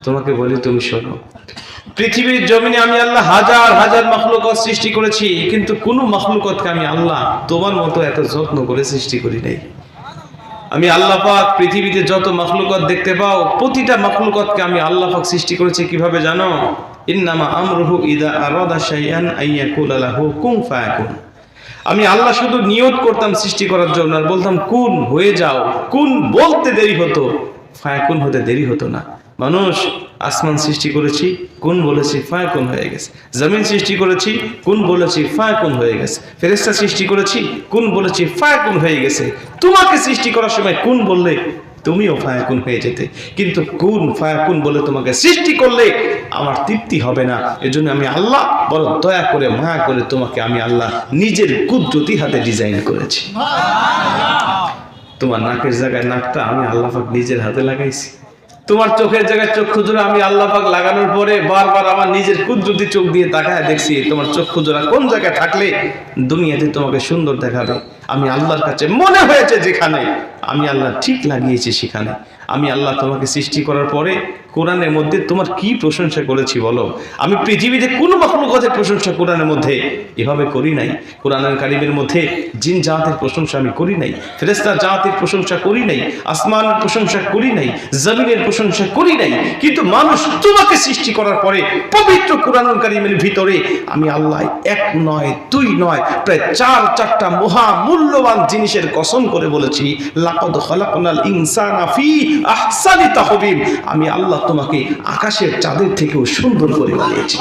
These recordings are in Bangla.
তোমাকে বলি তুমি শোনো, পৃথিবীর জমিনে আমি আল্লাহ হাজার হাজার মাখলুকাত সৃষ্টি করেছি, কিন্তু কোনো মাখলুকাতকে আমি আল্লাহ তোমার মতো এত যত্ন করে সৃষ্টি করি নাই। আমি আল্লাহ পাক পৃথিবীতে যত মাখলুকাত দেখতে পাও, প্রতিটা মাখলুকাতকে আমি আল্লাহ পাক সৃষ্টি করেছি কিভাবে জানো? ইন্নামা আমরুহু ইযা আরাদা শাইআন আইয়াকুলা লাহু কুন ফায়াকুন। আমি আল্লাহ শুধু নিয়ত করতাম সৃষ্টি করার জন্য, আর বলতাম কুন হয়ে যাও। কুন বলতে দেরি হতো, ফায়াকুন হতে দেরি হতো না। মানুষ আসমান সৃষ্টি করেছি, কুন বলেছি ফায়াকুন হয়ে গেছে। জমিন সৃষ্টি করেছি, কুন বলেছি ফায়াকুন হয়ে গেছে। ফেরেশতা সৃষ্টি করেছি, কুন বলেছি ফায়াকুন হয়ে গেছে। তোমাকে সৃষ্টি করার সময় কুন বললে তুমিও ফায়াকুন হয়ে যেতে, কিন্তু কুন ফায়াকুন বলে তোমাকে সৃষ্টি করলে আমার তৃপ্তি হবে না। এজন্য আমি আল্লাহ বড় দয়া করে মায়া করে তোমাকে আমি আল্লাহ নিজের কুদরতি হাতে ডিজাইন করেছি। তোমার নাকের জায়গায় নাকটা আমি আল্লাহ পাক নিজের হাতে লাগাইছি। তোমার চোখের জায়গায় চক্ষু জোড়া আমি আল্লাহ পাক লাগানোর পরে বারবার আমার নিজের কুদরতি চোখ দিয়ে তাকায় দেখছি তোমার চক্ষু জোড়া কোন জায়গায় থাকলে দুনিয়াতে তোমাকে সুন্দর দেখাবে। আমি আল্লাহর কাছে মনে হয়েছে যেখানে আমি আল্লাহ ঠিক লাগিয়েছি সেখানে। আমি আল্লাহ তোমাকে সৃষ্টি করার পরে কোরআনের মধ্যে তোমার কি প্রশংসা করেছি বলো? আমি পৃথিবীতে কোনো মাখলুকাতের প্রশংসা কোরআনের মধ্যে এভাবে করি নাই। কোরআনের কারিমের মধ্যে জিন জাতের প্রশংসা আমি করি নাই, ফেরেশতা জাতের প্রশংসা করি নাই, আসমানের প্রশংসা করি নাই, জমিনের প্রশংসা করি নাই। কিন্তু মানুষ তোমাকে সৃষ্টি করার পরে পবিত্র কোরআনুল কারিমের ভিতরে আমি আল্লাহ এক নয় দুই নয় প্রায় চারটা মহা মূল্যবান জিনিসের কসম করে বলেছি, লাকাদ খালাকনাল ইনসানা ফি আহসানি তাকওয়িম। আমি আল্লাহ তোমাকে আকাশের চাঁদের থেকেও সুন্দর করে বানিয়েছি।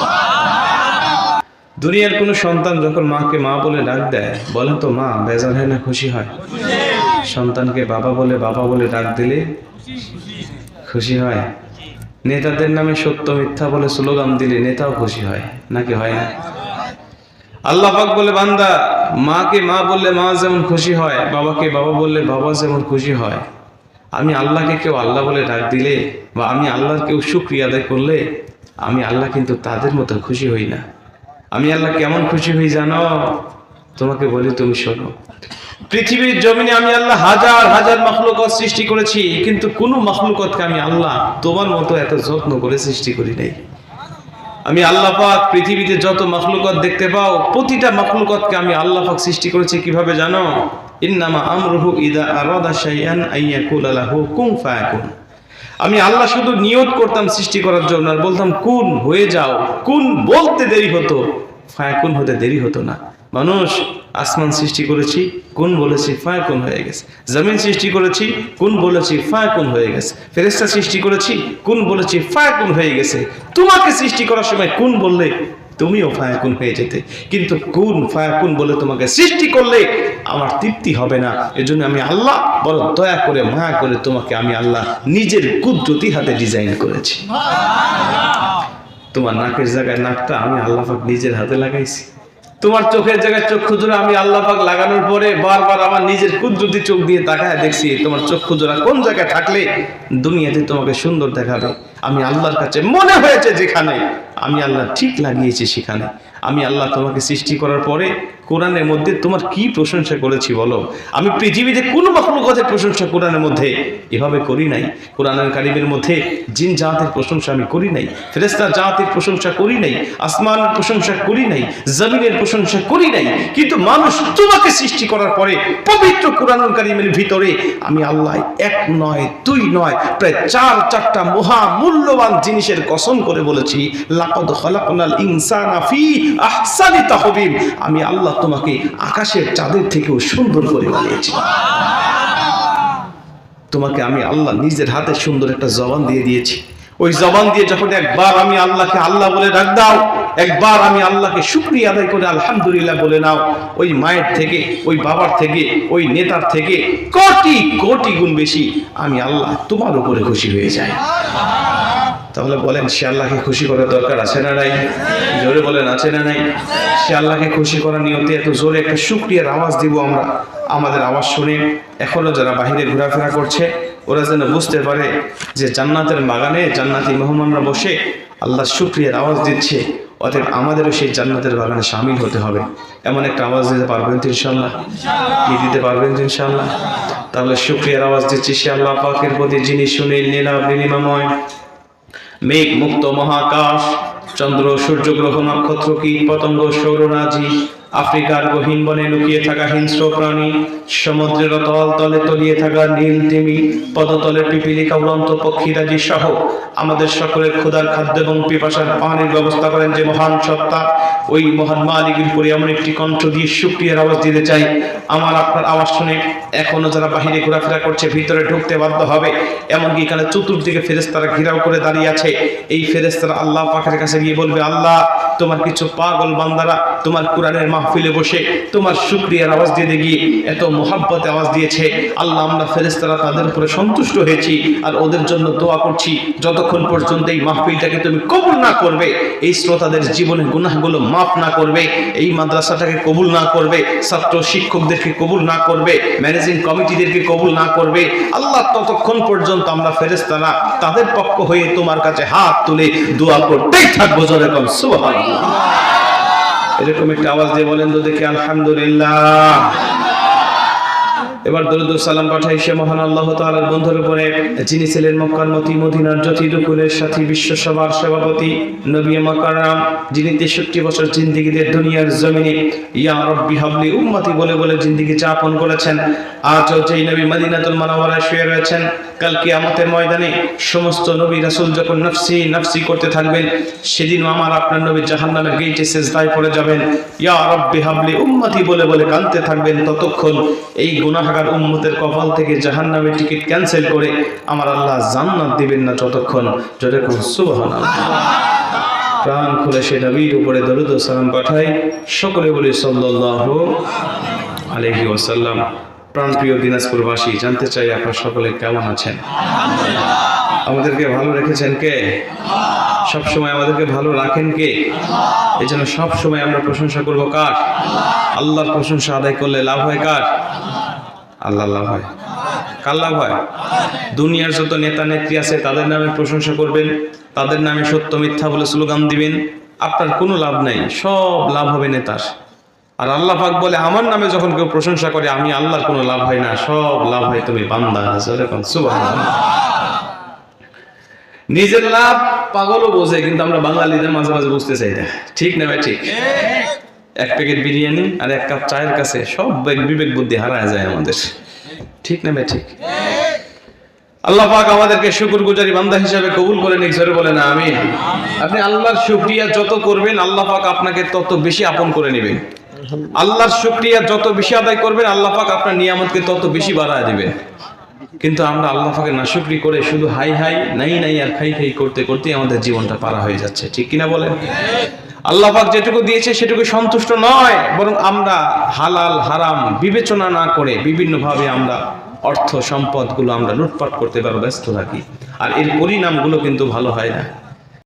দুনিয়ার কোনো সন্তান যখন মাকে মা বলে ডাক দেয়, বলেন তো মা বেজার হয় না খুশি হয়? সন্তানকে বাবা বলে ডাক দিলে খুশি হয়? নেতাদের নামে সত্য মিথ্যা বলে স্লোগান দিলে নেতাও খুশি হয় নাকি হয় না? আল্লাহ পাক বলে বান্দা মাকে মা বললে মা যেমন খুশি হয়, বাবাকে বাবা বললে বাবা যেমন খুশি হয়, আমি আল্লাহকে কেউ আল্লাহ বলে ডাক দিলে বা আমি আল্লাহর কেউ শুকরিয়া আদায় করলে আমি আল্লাহ কিন্তু তাদের মতো খুশি হই না। আমি আল্লাহ কেমন খুশি হই জানো? তোমাকে বলি তুমি শোনো, পৃথিবীর জমিনে আমি আল্লাহ হাজার হাজার মাখলুকাত সৃষ্টি করেছি, কিন্তু কোনো মাখলুকাতকে আমি আল্লাহ তোমার মতো এত যত্ন করে সৃষ্টি করি নাই। আমি আল্লাহ পাক পৃথিবীতে যত মাখলুকাত দেখতে পাও, প্রতিটা মাখলুকাতকে আমি আল্লাহ পাক সৃষ্টি করেছি কিভাবে জানো? ইন্নামা আমরুহু ইযা আরাদা শাইআন আইয়াকুলা লাহু কুন ফায়াকুন। আমি আল্লাহ শুধু নিয়ত করতাম সৃষ্টি করার জন্য, আর বলতাম কুন হয়ে যাও। কুন বলতে দেরি হতো, ফায়াকুন হতে দেরি হতো না। মানুষ আসমান সৃষ্টি করেছি, কুন বলেছি ফায়াকুন হয়ে গেছে। জমিন সৃষ্টি করেছি, কুন বলেছি ফায়াকুন হয়ে গেছে। ফেরেশতা সৃষ্টি করেছি, কুন বলেছি ফায়াকুন হয়ে গেছে। তোমাকে সৃষ্টি করার সময় কুন বললে তুমিও ফায়াকুন হয়ে যেতে, কিন্তু কুন ফায়াকুন বলে তোমাকে সৃষ্টি করলে আমার তৃপ্তি হবে না। এজন্য আমি আল্লাহ বড় দয়া করে মায়া করে তোমাকে আমি আল্লাহ নিজের কুদরতি হাতে ডিজাইন করেছি। তোমার নাকের জায়গায় নাকটা আমি আল্লাহ পাক নিজের হাতে লাগাইছি। তোমার চোখের জায়গায় চক্ষু জোড়া আমি আল্লাহ পাক লাগানোর পরে বারবার আমার নিজের কুদরতি চোখ দিয়ে তাকায় দেখছি তোমার চক্ষু জোড়া কোন জায়গায় থাকলে দুনিয়াতে তোমাকে সুন্দর দেখাবে। আমি আল্লাহর কাছে মনে হয়েছে যেখানে আমি আল্লাহ ঠিক লাগিয়েছি সেখানে। আমি আল্লাহ তোমাকে সৃষ্টি করার পরে কোরআনের মধ্যে তোমার কি প্রশংসা করেছি বলো? আমি পৃথিবীতে কোনো মাখলুকাতের প্রশংসা কোরআনের মধ্যে এভাবে করি নাই। কোরআনের কারিমের মধ্যে জিন জাতের প্রশংসা আমি করি নাই, ফেরেশতা জাতের প্রশংসা করি নাই, আসমানের প্রশংসা করি নাই, জমিনের প্রশংসা করি নাই। কিন্তু মানুষ তোমাকে সৃষ্টি করার পরে পবিত্র কোরআনুল কারিমের ভিতরে আমি আল্লাহ এক নয় দুই নয় প্রায় চারটা মহা মূল্যবান জিনিসের কসম করে বলেছি, লাকাদ খালাকনাল ইনসানা ফি আহসানি তাকওয়িম। আমি আল্লাহ তোমাকে আকাশের চাঁদের থেকেও সুন্দর করে বানিয়েছি। তোমাকে আমি আল্লাহ নিজের হাতে সুন্দর একটা জবান দিয়ে দিয়েছি। ওই জবান দিয়ে যখন একবার আমি আল্লাহকে আল্লাহ বলে ডাক দাও, একবার আমি আল্লাহকে শুকরিয়া আদায় করে আলহামদুলিল্লাহ বলে নাও, ওই মায়ের থেকে, ওই বাবার থেকে, ওই নেতার থেকে কোটি কোটি গুণ বেশি আমি আল্লাহ তোমার উপরে খুশি হয়ে যাই। তাহলে বলেন সে আল্লাহকে খুশি করার দরকার আছে না নাই? জোরে বলেন আছে না নাই? সে আল্লাহকে খুশি করার নিয়তে এত জোরে একটা শুকরিয়ার আওয়াজ দিব আমরা। আমাদের আওয়াজ শুনে এখনো যারা বাহিরে ঘোরাফেরা করছে ওরা যেন বুঝতে পারে যে জান্নাতের বাগানে জান্নাতি মেহমানরা বসে আল্লাহ শুকরিয়ার আওয়াজ দিচ্ছে, অতএব আমাদেরও সেই জান্নাতের বাগানে শামিল হতে হবে। এমন একটা আওয়াজ দিতে পারবেন তো ইনশাআল্লাহ? কি দিতে পারবেন তো ইনশাআল্লাহ? তাহলে শুকরিয়ার আওয়াজ দিচ্ছি সে আল্লাহ পাকের প্রতি যিনি সুনীল নীলাভ নীলিমাময়, মেঘ মুক্ত মহাকাশ, চন্দ্র সূর্য গ্রহ নক্ষত্র কীট পতঙ্গ সৌররাজি, আফ্রিকার গহীন বনে লুকিয়ে থাকা হিংস্র প্রাণী, সমুদ্রের তল তলে তলিয়ে থাকা নীল তিমি, পদতলের পিপিলিকা উড়ন্ত পক্ষীরাজি সহ আমাদের সকলের ক্ষুধার খাদ্য এবং পিপাসার পানির ব্যবস্থা করেন যে মহান সত্তা, ওই মহান মালিকের উপরে এমন একটি কণ্ঠ দিয়ে শুকরিয়ার আওয়াজ দিতে চাই। আমার আপনার আওয়াজ শুনে এখনো যারা বাহিরে ঘোরাফেরা করছে ভিতরে ঢুকতে বাধ্য হবে, এমনকি এখানে চতুর্দিকে ফেরেশতারা ঘেরাও করে দাঁড়িয়ে আছে। এই ফেরেশতারা আল্লাহ পাকের কাছে গিয়ে বলবে, আল্লাহ তোমার কিছু পাগল বান্দারা তোমার কোরআনের মাহফিলে বসে তোমার শুকরিয়ার আওয়াজ দিয়ে গিয়ে এত মোহাব্বতে আওয়াজ দিয়েছে। আল্লাহ আমরা ফেরেশতারা তাদের উপরে সন্তুষ্ট হয়েছি আর ওদের জন্য দোয়া করছি, যতক্ষণ পর্যন্ত এই মাহফিলটাকে তুমি কবুল না করবে, এই শ্রোতাদের জীবনের গুনাহগুলো মাফ না করবে, এই মাদ্রাসাটাকে কবুল না করবে, ছাত্র শিক্ষকদেরকে কবুল না করবে, ম্যানেজিং কমিটিদেরকে কবুল না করবে, আল্লাহ ততক্ষণ পর্যন্ত আমরা ফেরেশতারা তাদের পক্ষ হয়ে তোমার কাছে হাত তুলে দোয়া করতেই থাকবো। জোরে বল সুবহানাল্লাহ। এরকম একটা আওয়াজ দিয়ে বলেন তো দেখি আলহামদুলিল্লাহ। এবার দরুদ ও সালাম পাঠাই সে মহান আল্লাহ তাআলার বন্ধুর উপরে, যিনি ছিলেন মক্কার মতি মদিনার জ্যোতি দুকুলের সাথী বিশ্ব সভার সভাপতি নবী মাকারাম, যিনি 63 বছর জিন্দেগিতে দুনিয়ার জমিনে ইয়া রাব্বি হাবলি উম্মতি বলে বলে জিন্দেগি যাপন করেছেন। আজও যেই নবী মদিনাতুল মুনাওয়ারায় শুয়ে রয়েছেন, কাল কিয়ামতের ময়দানে সমস্ত নবী রাসূল যখন নফসি নফসি করতে থাকবেন, সেদিনও আমার আপনার নবী জাহান্নামের গেটে সিজদায় পড়ে যাবেন, ইয়া রাব্বি হাবলি উম্মতি বলে বলে কাঁদতে থাকবেন। ততক্ষণ এই গুনাহগার উম্মতের কপাল থেকে জাহান্নামের টিকিট ক্যান্সেল করে আমার আল্লাহ জান্নাত দিবেন না যতক্ষণ। যেরকম সুবহানাল্লাহ। প্রাণ খুলে সে নবীর উপরে দরুদ ও সালাম পাঠাই, সকলে বলি সাল্লাল্লাহু আলাইহি ওয়াসাল্লাম। প্রাণপ্রিয় দিনাজপুরবাসী, জানতে চাই আপনারা সকলে কেমন আছেন? আমাদেরকে ভালো রেখেছেন কে? সব সময় আমাদেরকে ভালো রাখেন কে? এই জন্য সব সময় আমরা প্রশংসা করব কার? আল্লাহর প্রশংসা আদায় করলে লাভ হয় কার? আল্লাহ লাভ হয়। কার লাভ হয়? দুনিয়ার যত নেতা নেত্রী আছে তাদের নামে প্রশংসা করবেন, তাদের নামে সত্য মিথ্যা বলে স্লোগান দিবেন, আপনার কোনো লাভ নাই, সব লাভ হবে নেতার। আর আল্লাহ পাক বলে, আমার নামে যখন কেউ প্রশংসা করে আমি আল্লাহর কোনো লাভ হয় না, সব লাভ হয় তুমি বান্দা। সুবহানাল্লাহ। নিজের লাভ পাগলও বোঝে, কিন্তু আমরা বাঙালিদের মাঝে মাঝে বুঝতে চাই না। ঠিক না ভাই? ঠিক। এক প্যাকেট বিরিয়ানি আর এক কাপ চায়ের কাছে সব বিবেক বুদ্ধি হারায় যায় আমাদের। ঠিক না ভাই? ঠিক। আল্লাহ পাক আমাদেরকে শুকরগুজারি বান্দা হিসেবে কবুল করে নিক। জোরে বলেন আমিন। আপনি আল্লাহর শুকরিয়া যত করবেন আল্লাহ পাক আপনাকে তত বেশি আপন করে নেবেন। আল্লাহর শুকরিয়া যত বেশি আদায় করবেন আল্লাহ পাক আপনার নিয়ামতকে তত বেশি বাড়ায় দিবেন। কিন্তু আমরা আল্লাহ পাকের নাশুকরি করে শুধু হাই হাই নাই নাই আর খাই খাই করতে করতে আমাদের জীবনটা পারা হয়ে যাচ্ছে। ঠিক কিনা বলেন? আল্লাহ পাক যেটুকু দিয়েছে সেটুকু সন্তুষ্ট নয়, বরং আমরা হালাল হারাম বিবেচনা না করে বিভিন্নভাবে আমরা অর্থ সম্পদগুলো আমরা লুটপাট করতে পারবো, ব্যস্ত থাকি, আর এর পরিণামগুলো কিন্তু ভালো হয় না।